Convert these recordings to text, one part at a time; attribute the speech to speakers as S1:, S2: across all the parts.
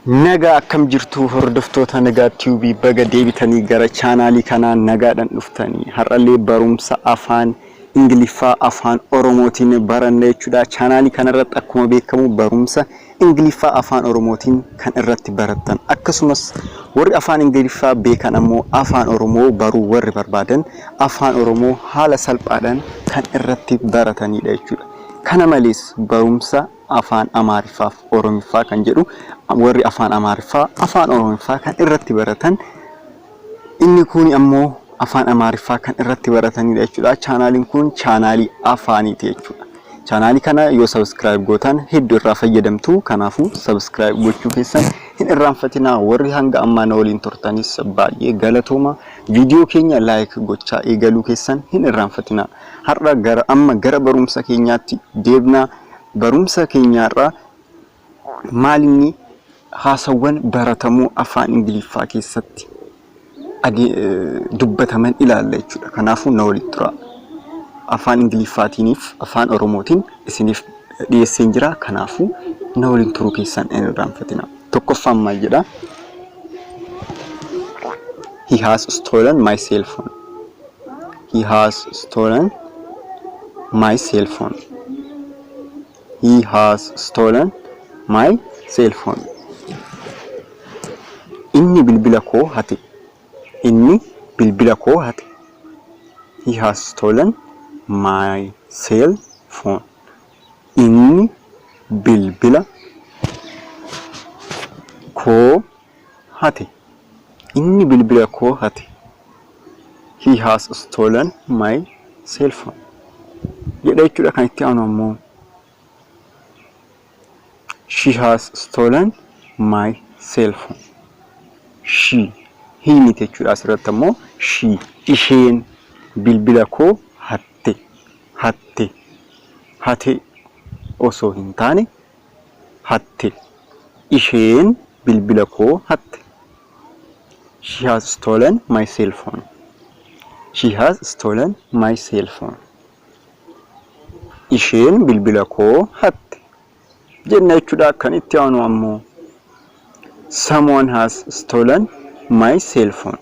S1: Nagaa akkam jirtu hordoftoota Nigat TV baga deebitanii gara chaanaalii kanaan nagaadhaan dhuftanii har'allee barumsa afaan ingliiffaa afaan oromootiin baranna jechuudha. Chaanaalii kanarratti akkuma beekamu barumsa ingliiffaa afaan oromootiin kan irratti barattan akkasumas warri afaan ingliiffaa beekan ammoo afaan oromoo baruu warri barbaadan afaan oromoo haala salphaadhaan kan irratti baratanidha jechuudha. Kana malees barumsa afaan amaariffaa fi oromiffaa kan jedhu warri afaan amaariffaa afaan oromiffaa kan irratti baratan inni kun ammoo afaan amaariffaa kan irratti baratanidha jechuudha. Chaanaaliin kun chaanaalii afaaniiti jechuudha. Chaanaalii kana yoo subscribe gootan hedduu irraa fayyadamtu. Kanaafuu subscribe gochuu keessan hin irraanfatinaa. Warri hanga ammaa na waliin turtanis baay'ee galatooma. Viidiyoo keenya like gochaa eegaluu keessan hin irraanfatinaa. Har'a gara barumsa keenyaatti deebna. Barumsa keenyaarraa maalinni haasawwan baratamuu afaan ingiliiffaa keessatti dubbataman ilaalla jechuudha. Kanaafuu na walitti tura. Afaan ingiliiffaatiiniif afaan oromootiin isiniif dhiyeesseen jira. Kanaafuu na waliin turuu keessan hin irraanfatinaa. Tokkoffaan maal jedha? He has stolen my cell phone. He has stolen my cell phone. He has stolen my cell phone. Inni bilbila koo hate. Inni bilbila koo hate. He has stolen my cell phone. Inni bilbila koo hate. Inni bilbila koo hate. He has stolen my cell phone. Jedha jechuudha. Kan itti aanu ammoo she has stolen my cell phone. She he miti jechuudha. Asirratti ammoo she isheen bilbila koo hatte. Hatte hate osoo hin taane hatte. Isheen bilbila koo hatte. She has stolen my cell phone. She has stolen my cell phone. Isheen bilbila koo hatte. Jenna jechuudha. Kan itti aanu ammoo someone has stolen my cell phone.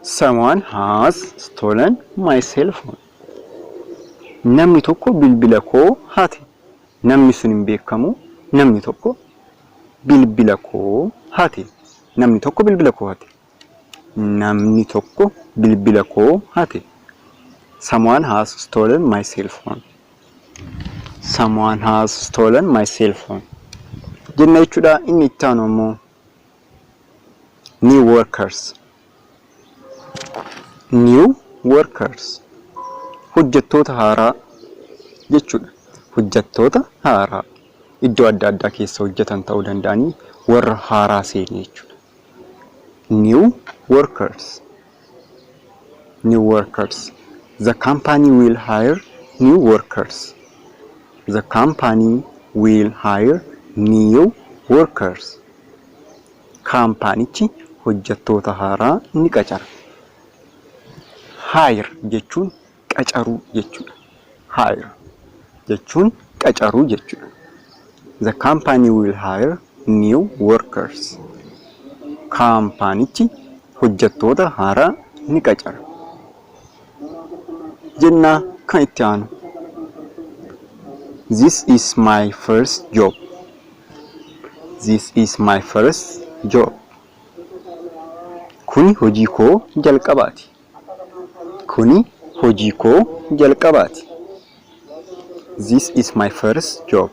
S1: Someone has stolen my cell phone. Namni tokko bilbila koo hate. Namni sun hin beekamu. Namni tokko bilbila koo hate. Namni tokko bilbila koo hate. Namni tokko bilbila koo hate. Someone has stolen my cell phone. Someone has stolen my cell phone. Jenna jechuudha. Inni itti aanu ammoo new workers. New workers. Hojjettoota haaraa jechuudha. Hojjettoota haaraa iddoo adda addaa keessa hojjetan ta'uu danda'anii warra haaraa seenee jechuudha. New workers. New workers. The company will hire new workers. The company will hire new workers. Kaampaanichi hojjettoota haaraa ni qacara. Hire jechuun qacaruu jechuudha. Hire jechuun qacaruu jechuudha. The company will hire new workers. Kaampaanichi hojjettoota haaraa ni qacara. Jenna kan itti aanu this is my first job. This is my first job. Kuni hojii koo jalqabaati. Kuni hojii koo jalqabaati. This is my first job.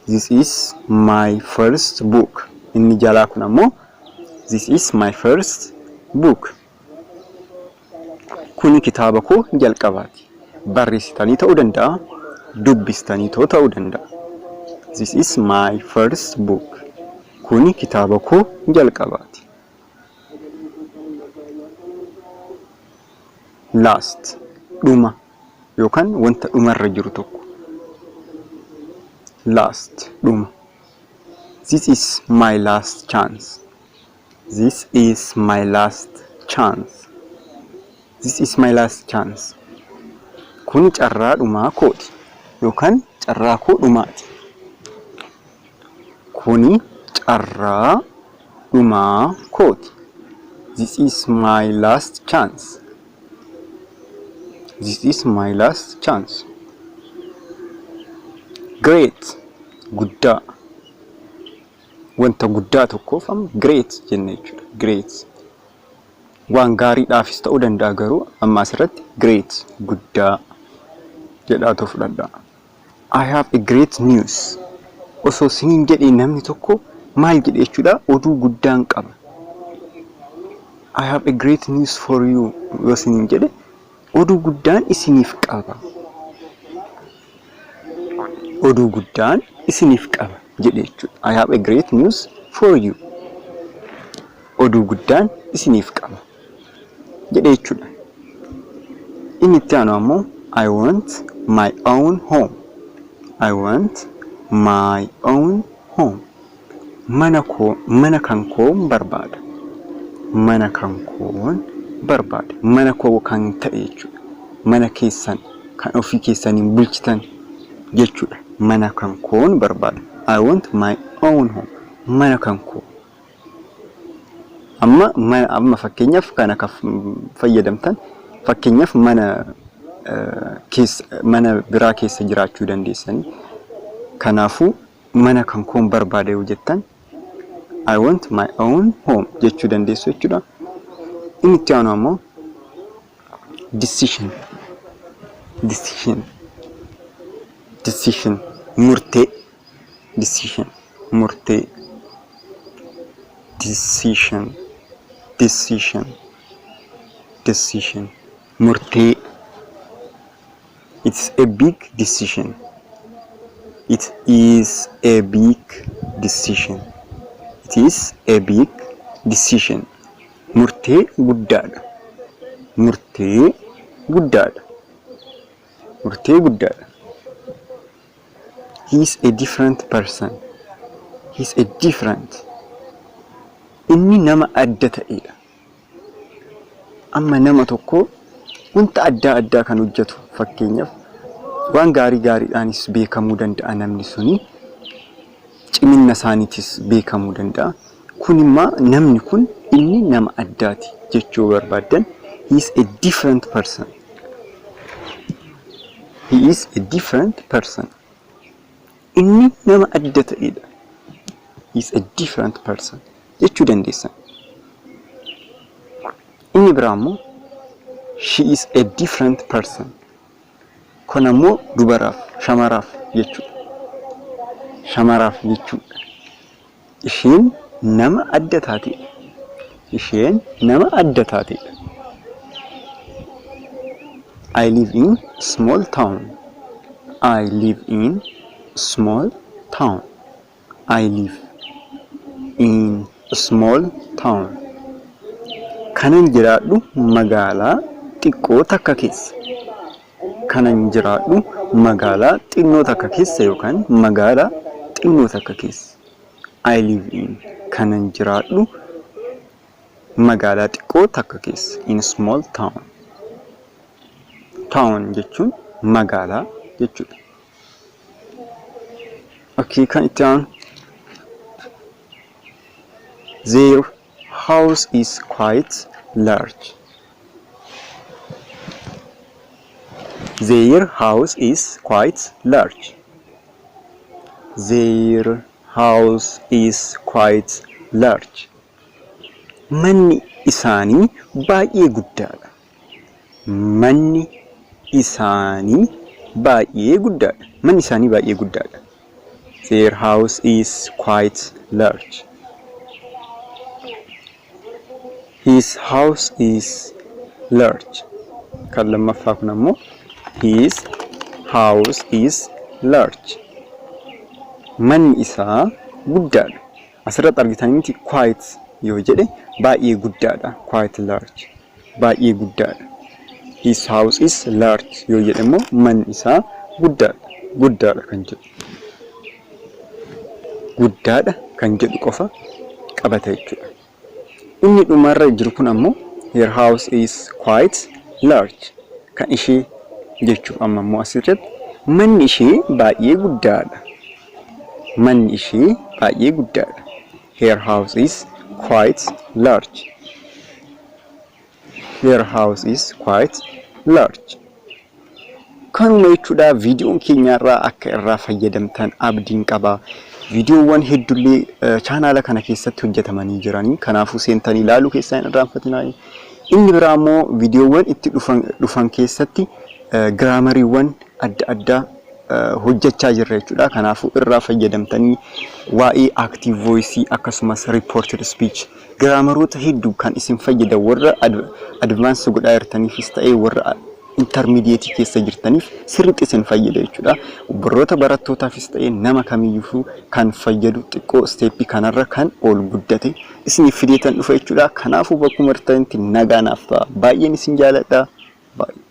S1: This is my first book. Inni jalaa kun ammoo this is my first book. Kuni kitaaba koo jalqabaati. Barreessitanii ta'uu danda'a. Dubbistanii ta'uu danda'a. This is my first book. Kuni kitaaba koo jalqabaati. Last dhuma yookaan wanta dhumarra jiru tokko. Last dhuma. This is my last chance. This is my last chance. This is my last chance. Kuni carraa dhumaa kooti yookaan carraa koo dhumaati. Kuni carraa dhumaa kooti. This is my last chance. This is my last chance. Great. Guddaa. Wanta guddaa tokkoof great jennee jechuudha. Great. Waan gaariidhaafis ta'uu danda'a garuu amma asirratti great guddaa jedhaatu fudhadha. I have a great news. Osoo siniin jedhee namni tokko maal jedhe jechuudha oduu guddaan qaba. I have a great news for you. Yoo siniin jedhe oduu guddaan isiniif qaba. Oduu guddaan isiniif qaba jedhe jechuudha. I have a great news for you. Oduu guddaan isiniif qaba jedhe jechuudha. Inni itti aanu ammoo I want my own home. I want my own home. Mana kan koon barbaada. Mana kan koon barbaada. Mana koo kan ta'e jechuudha. Mana keessan kan ofii keessaniin bulchitan jechuudha. Mana kan koon barbaada. I want my own home. Mana kan koo. Amma fakkeenyaaf kana kan fayyadamtan fakkeenyaaf mana biraa keessa jiraachuu dandeessanii. Kanaafuu mana kan koon barbaada yoo jettan I want my own home jechuu dandeessu jechuudha. Inni itti aanu ammoo decision. Decision. Decision. Murtee. Decision. Murtee. Decision. Decision. Decision. Murtee. It's a big decision. It is a big decision. It is a big decision. Murtee guddaadha. Murtee guddaadha. Murtee guddaadha. He is a different person. He is a different. Inni nama adda ta'edha. Amma nama tokko wanta adda kan hojjetu fakkeenyaaf waan gaariidhaanis beekamuu danda'a namni suni. Cimina isaaniitis beekamuu danda'a. Kun immoo namni kun inni nama addaati jechuu barbaadan he is a different person. He is a different person. Inni nama adda ta'edha. He is a different person jechuu dandeessan. Inni biraa immoo she is a different person. Kun ammoo dubaraaf shamaraaf jechuudha. Shamaraaf jechuudha. Isheen nama adda taatedha. Isheen nama adda taatedha. I live in small town. I live in small town. I live in small town. Kanan jiraadhu magaalaa xiqqoo takka keessa. Kanan jiraadhu magaalaa xinnoo takka keessa yookaan magaalaa xinnoo takka keessa. I live in kanan jiraadhu magaalaa xiqqoo takka keessa. In small town. Town jechuun magaalaa jechuudha. Okay, kan itti aanu. Their house is quite large. Their house is quite large. Their house is quite large. Manni isaanii baay'ee guddaadha. Manni isaanii baay'ee guddaadha. Manni isaanii baay'ee guddaadha. Their house is quite large. His house is large. Kan lammaffaa kun ammoo his house is large. Manni isaa guddaadha. Asirratti argitanitti quite yoo jedhe baay'ee guddaadha. Quite large. Baay'ee guddaadha. His house is large yoo jedhe immoo manni isaa guddaadha. Guddaadha kan jedhu. Guddaadha kan jedhu qofa qabata jechuudha. Inni dhumarra jiru kun ammoo her house is quite large. Kan ishee jechuuf amma immoo asirratti manni ishee baay'ee guddaadha. manni ishee baay'ee guddaadha. Her house is quite large. Her house is quite large. Kanuma jechuudha viidiyoon keenyarraa akka irraa fayyadamtan abdiin qaba. Viidiyoowwan hedduullee chaanaala kana keessatti hojjetamanii jiranii kanaafuu seentanii ilaaluu keessan irraanfatinaa. Inni biraa immoo viidiyoowwan itti dhufan keessatti giraamariiwwan adda addaa hojjechaa jirra jechuudha. Kanaafuu irraa fayyadamtanii waa'ee active voice akkasumas reported speech giraamaroota hedduu kan isin fayyadan warra advance godhaa jirtaniifis ta'ee warra intermediate keessa jirtaniif sirriitti isin fayyada jechuudha. Barnoota barattootaafis ta'ee nama kamiyyuu kan fayyadu xiqqoo steepii kanarra kan ol guddate isin fideetan dhufa jechuudha. Kanaafuu bakkuma jirtanitti nagaa naaf ta'a. Baay'een isin jaaladha. Baay'ee